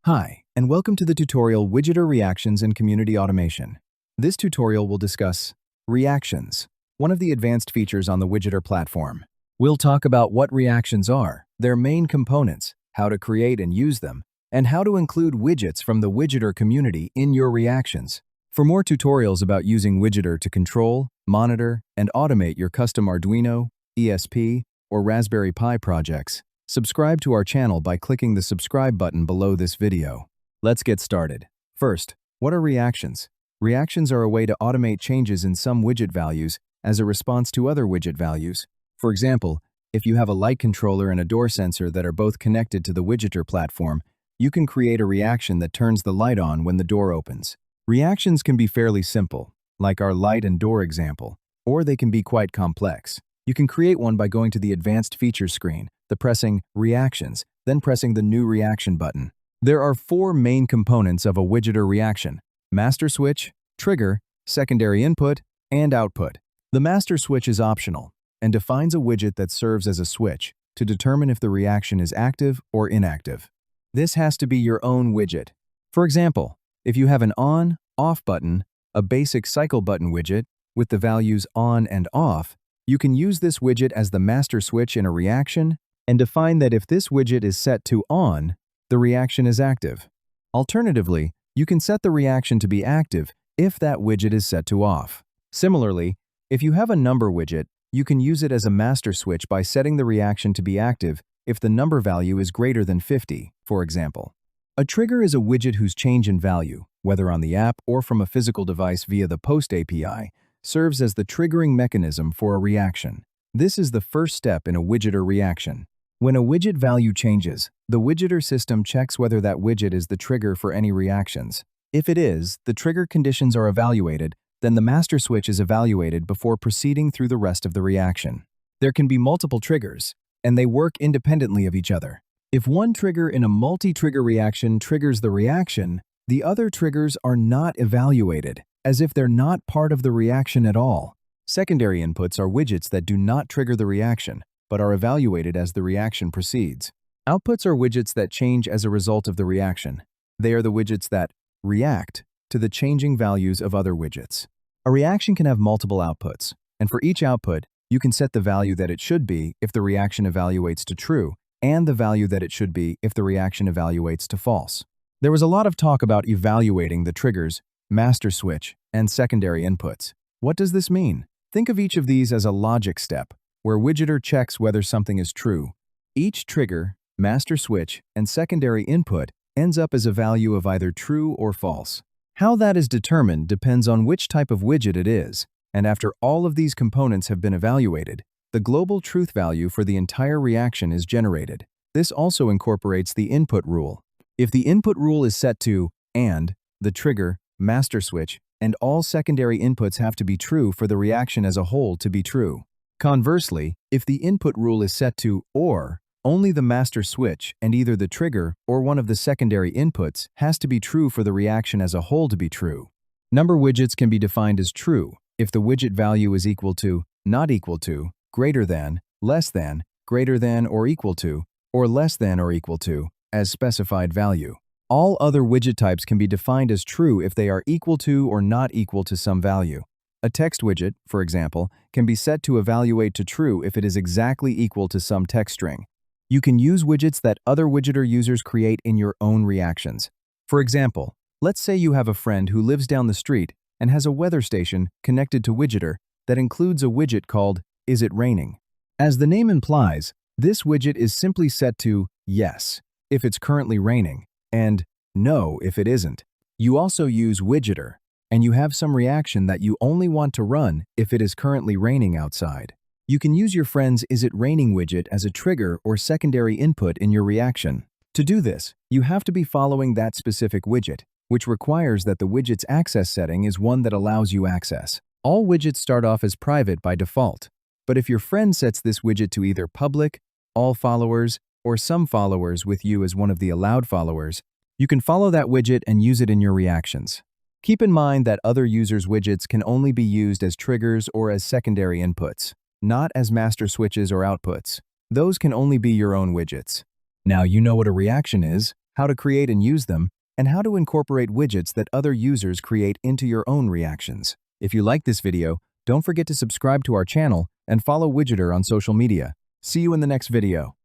Hi, and welcome to the tutorial Widgeter Reactions and Community Automation. This tutorial will discuss reactions, one of the advanced features on the Widgeter platform. We'll talk about what reactions are, their main components, how to create and use them, and how to include widgets from the Widgeter community in your reactions. For more tutorials about using Widgeter to control, monitor, and automate your custom Arduino, ESP, or Raspberry Pi projects, subscribe to our channel by clicking the subscribe button below this video. Let's get started. First, what are reactions? Reactions are a way to automate changes in some widget values as a response to other widget values. For example, if you have a light controller and a door sensor that are both connected to the Widgeter platform, you can create a reaction that turns the light on when the door opens. Reactions can be fairly simple, like our light and door example, or they can be quite complex. You can create one by going to the Advanced Features screen, pressing Reactions, then pressing the New Reaction button. There are four main components of a Widgeter reaction: master switch, trigger, secondary input, and output. The master switch is optional and defines a widget that serves as a switch to determine if the reaction is active or inactive. This has to be your own widget. For example, if you have an on/off button, a basic cycle button widget with the values on and off, you can use this widget as the master switch in a reaction and define that if this widget is set to on, the reaction is active. Alternatively, you can set the reaction to be active if that widget is set to off. Similarly, if you have a number widget, you can use it as a master switch by setting the reaction to be active if the number value is greater than 50, for example. A trigger is a widget whose change in value, whether on the app or from a physical device via the Post API, serves as the triggering mechanism for a reaction. This is the first step in a Widgeter reaction. When a widget value changes, the Widgeter system checks whether that widget is the trigger for any reactions. If it is, the trigger conditions are evaluated, then the master switch is evaluated before proceeding through the rest of the reaction. There can be multiple triggers, and they work independently of each other. If one trigger in a multi-trigger reaction triggers the reaction, the other triggers are not evaluated, as if they're not part of the reaction at all. Secondary inputs are widgets that do not trigger the reaction, but are evaluated as the reaction proceeds. Outputs are widgets that change as a result of the reaction. They are the widgets that react to the changing values of other widgets. A reaction can have multiple outputs, and for each output, you can set the value that it should be if the reaction evaluates to true, and the value that it should be if the reaction evaluates to false. There was a lot of talk about evaluating the triggers, master switch, and secondary inputs. What does this mean? Think of each of these as a logic step, where Widgeter checks whether something is true. Each trigger, master switch, and secondary input ends up as a value of either true or false. How that is determined depends on which type of widget it is, and after all of these components have been evaluated, the global truth value for the entire reaction is generated. This also incorporates the input rule. If the input rule is set to and, the trigger, master switch, and all secondary inputs have to be true for the reaction as a whole to be true. Conversely, if the input rule is set to or, only the master switch and either the trigger or one of the secondary inputs has to be true for the reaction as a whole to be true. Number widgets can be defined as true if the widget value is equal to, not equal to, greater than, less than, greater than or equal to, or less than or equal to, as specified value. All other widget types can be defined as true if they are equal to or not equal to some value. A text widget, for example, can be set to evaluate to true if it is exactly equal to some text string. You can use widgets that other Widgeter users create in your own reactions. For example, let's say you have a friend who lives down the street and has a weather station connected to Widgeter that includes a widget called Is It Raining? As the name implies, this widget is simply set to yes if it's currently raining and no if it isn't. You also use Widgeter, and you have some reaction that you only want to run if it is currently raining outside. You can use your friend's Is It Raining widget as a trigger or secondary input in your reaction. To do this, you have to be following that specific widget, which requires that the widget's access setting is one that allows you access. All widgets start off as private by default, but if your friend sets this widget to either public, all followers, or some followers with you as one of the allowed followers, you can follow that widget and use it in your reactions. Keep in mind that other users' widgets can only be used as triggers or as secondary inputs, not as master switches or outputs. Those can only be your own widgets. Now you know what a reaction is, how to create and use them, and how to incorporate widgets that other users create into your own reactions. If you like this video, don't forget to subscribe to our channel and follow Widgeter on social media. See you in the next video.